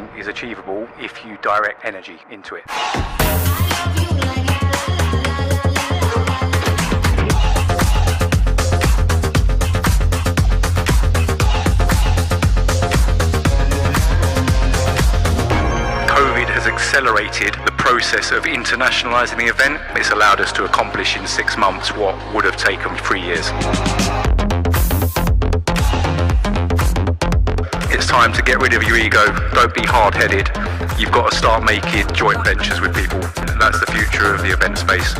anything is achievable if you direct energy into it. COVID has accelerated the process of internationalising the event. It's allowed us to accomplish in 6 months what would have taken 3 years. It's time to get rid of your ego. Don't be hard-headed. You've got to start making joint ventures with people. That's the future of the event space.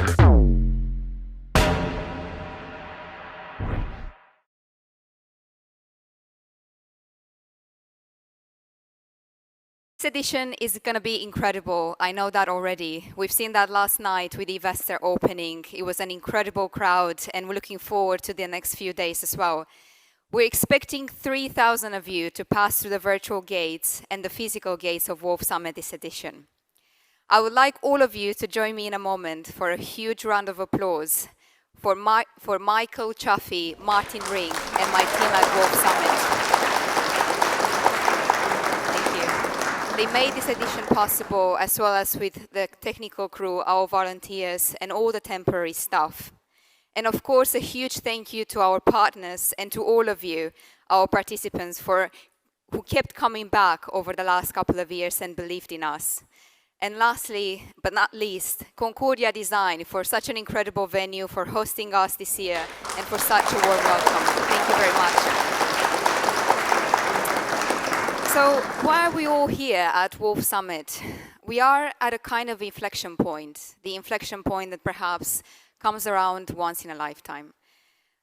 This edition is going to be incredible. I know that already. We've seen that last night with the investor opening. It was an incredible crowd, and we're looking forward to the next few days as well. We're expecting 3,000 of you to pass through the virtual gates and the physical gates of Wolf Summit this edition. I would like all of you to join me in a moment for a huge round of applause for Michael Chaffee, Martin Ring, and my team at Wolf Summit. They made this edition possible, as well as with the technical crew, our volunteers, and all the temporary staff. And of course, a huge thank you to our partners and to all of you, our participants, who kept coming back over the last couple of years and believed in us. And lastly, but not least, Concordia Design for such an incredible venue, for hosting us this year, and for such a warm welcome. Thank you very much. So why are we all here at Wolf Summit? We are at a kind of inflection point, the inflection point that perhaps comes around once in a lifetime.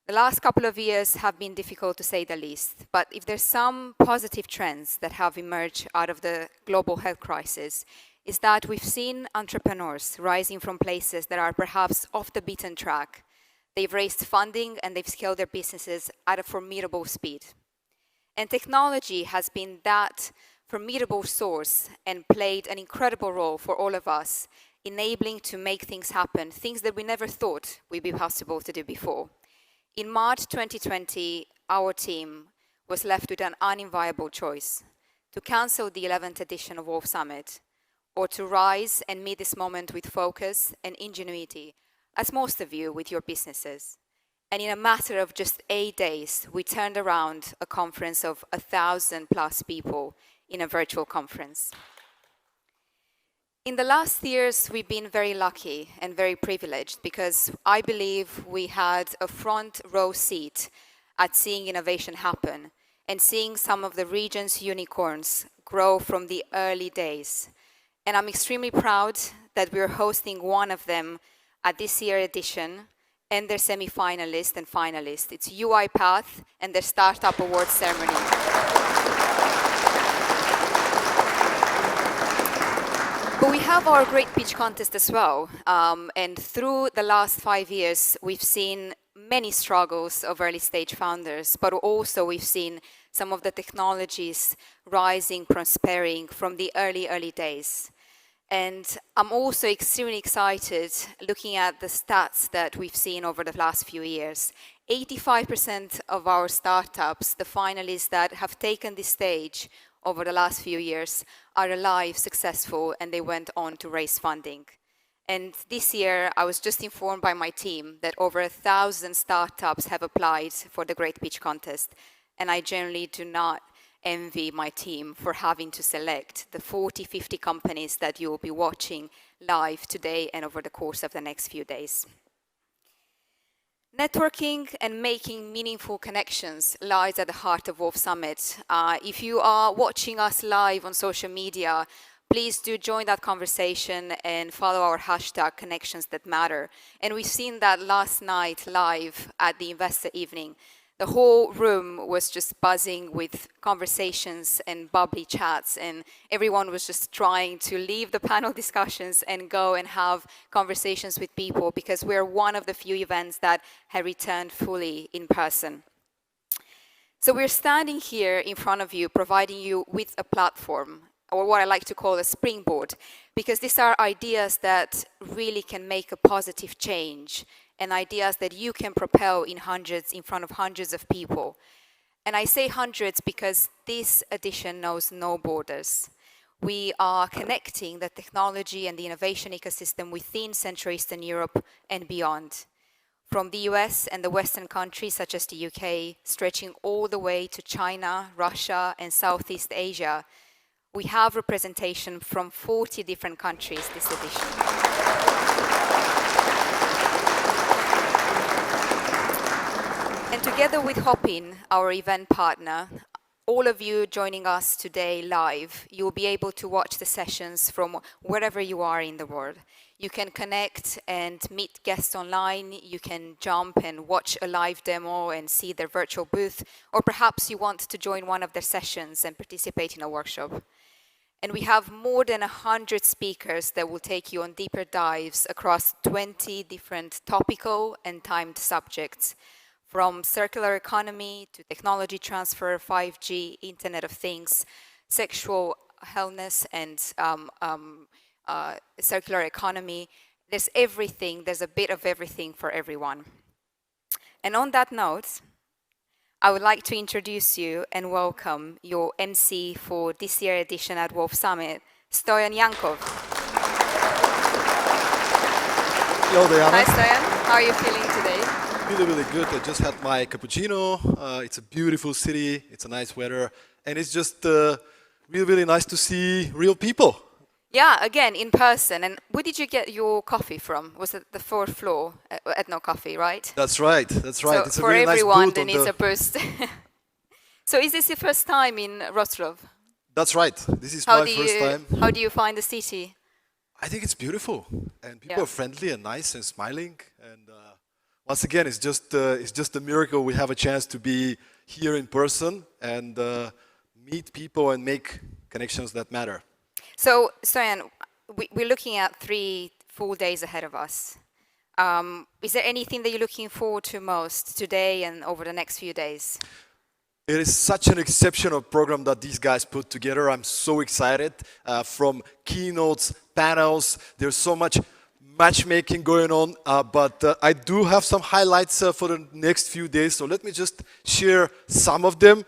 The last couple of years have been difficult to say the least, but if there's some positive trends that have emerged out of the global health crisis, is that we've seen entrepreneurs rising from places that are perhaps off the beaten track. They've raised funding and they've scaled their businesses at a formidable speed. And technology has been that formidable source and played an incredible role for all of us, enabling to make things happen, things that we never thought would be possible to do before. In March 2020, our team was left with an uninviable choice: to cancel the 11th edition of Wolf Summit, or to rise and meet this moment with focus and ingenuity, as most of you with your businesses. And in a matter of just 8 days, we turned around a conference of 1,000+ people in a virtual conference. In the last years, we've been very lucky and very privileged because I believe we had a front row seat at seeing innovation happen and seeing some of the region's unicorns grow from the early days. And I'm extremely proud that we're hosting one of them at this year's edition, and their semi-finalists and finalists. It's UiPath and their Startup Awards ceremony. But we have our great pitch contest as well. And through the last 5 years, we've seen many struggles of early stage founders, but also we've seen some of the technologies rising, prospering from the early days. And I'm also extremely excited looking at the stats that we've seen over the last few years. 85% of our startups, the finalists that have taken this stage over the last few years, are alive, successful, and they went on to raise funding. And this year, I was just informed by my team that over 1,000 startups have applied for the Great Pitch Contest. And I generally do not envy my team for having to select the 40-50 companies that you will be watching live today and over the course of the next few days. Networking and making meaningful connections lies at the heart of Wolf Summit. If you are watching us live on social media, please do join that conversation and follow our hashtag Connections That Matter. And we've seen that last night live at the investor evening. The whole room was just buzzing with conversations and bubbly chats, and everyone was just trying to leave the panel discussions and go and have conversations with people, because we're one of the few events that have returned fully in person. So we're standing here in front of you, providing you with a platform, or what I like to call a springboard, because these are ideas that really can make a positive change, and ideas that you can propel in front of hundreds of people. And I say hundreds because this edition knows no borders. We are connecting the technology and the innovation ecosystem within Central Eastern Europe and beyond. From the US and the Western countries such as the UK, stretching all the way to China, Russia, and Southeast Asia, we have representation from 40 different countries this edition. And together with Hopin, our event partner, all of you joining us today live, you'll be able to watch the sessions from wherever you are in the world. You can connect and meet guests online, you can jump and watch a live demo and see their virtual booth, or perhaps you want to join one of their sessions and participate in a workshop. And we have more than 100 speakers that will take you on deeper dives across 20 different topical and timed subjects, from circular economy to technology transfer, 5G, Internet of Things, sexual wellness, and circular economy. There's everything, there's a bit of everything for everyone. And on that note, I would like to introduce you and welcome your MC for this year's edition at Wolf Summit, Stoyan Yankov. Hello, Diana. Hi, Stoyan. How are you feeling today? Really, really good. I just had my cappuccino. It's a beautiful city. It's a nice weather. And it's just really, really nice to see real people. Yeah, again, in person. And where did you get your coffee from? Was it the fourth floor at ETNO CAFE, right? That's right. That's right. So it's a for really everyone, nice there needs a boost. So is this your first time in Wrocław? That's right. This is my first time. How do you find the city? I think it's beautiful. And people Yeah. are friendly and nice and smiling. And once again, it's just a miracle we have a chance to be here in person and meet people and make connections that matter. So, Stoyan, we're looking at 3 full days ahead of us. Is there anything that you're looking forward to most today and over the next few days? It is such an exceptional program that these guys put together. I'm so excited. From keynotes, panels, there's so much matchmaking going on, but I do have some highlights for the next few days, so let me just share some of them.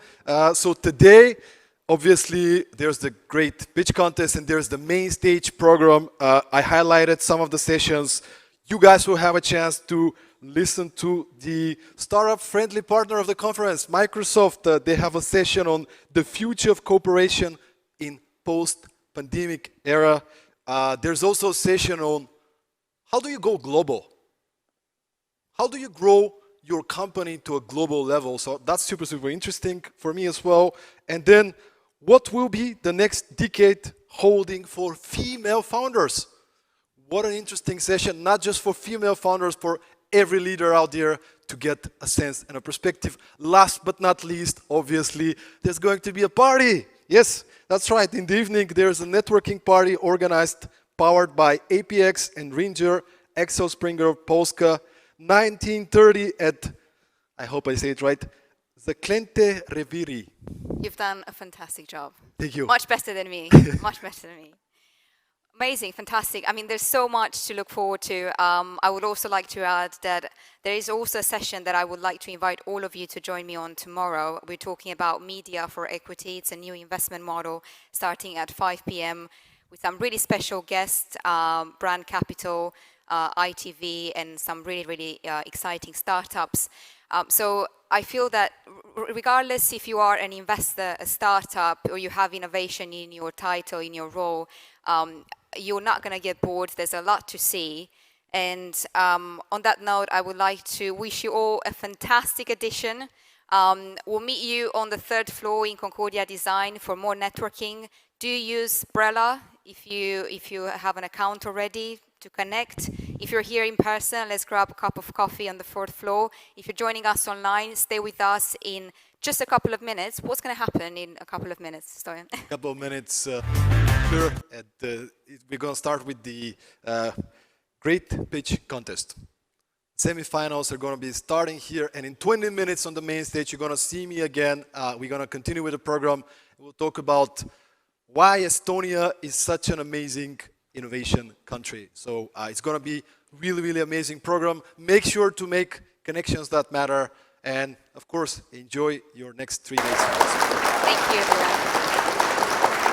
So today, obviously, there's the great pitch contest and there's the main stage program. I highlighted some of the sessions. You guys will have a chance to listen to the startup-friendly partner of the conference, Microsoft. They have a session on the future of cooperation in post-pandemic era. There's also a session on how do you go global? How do you grow your company to a global level? So that's super, super interesting for me as well. And then what will be the next decade holding for female founders? What an interesting session, not just for female founders, for every leader out there to get a sense and a perspective. Last but not least, obviously, there's going to be a party. Yes, that's right. In the evening, there's a networking party organized, powered by APX and Ringer, Excel Springer, Polska, 1930 at, I hope I say it right, Zaklęte Reviry. You've done a fantastic job. Thank you. Much better than me. Much better than me. Amazing, fantastic. I mean, there's so much to look forward to. I would also like to add that there is also a session that I would like to invite all of you to join me on tomorrow. We're talking about media for equity. It's a new investment model starting at 5 p.m. with some really special guests, Brand Capital, ITV, and some really, really exciting startups. So I feel that regardless if you are an investor, a startup, or you have innovation in your title, in your role, you're not going to get bored. There's a lot to see. And on that note, I would like to wish you all a fantastic edition. We'll meet you on the 3rd floor in Concordia Design for more networking. Do use Brella if you have an account already to connect. If you're here in person, let's grab a cup of coffee on the 4th floor. If you're joining us online, stay with us in just a couple of minutes. What's going to happen in a couple of minutes, Stoyan? A couple of minutes. We're going to start with the great pitch contest. Semifinals are going to be starting here, and in 20 minutes on the main stage, you're going to see me again. We're going to continue with the program. We'll talk about why Estonia is such an amazing innovation country. So it's going to be really, really amazing program. Make sure to make connections that matter, and of course, enjoy your next 3 days. Thank you, everyone.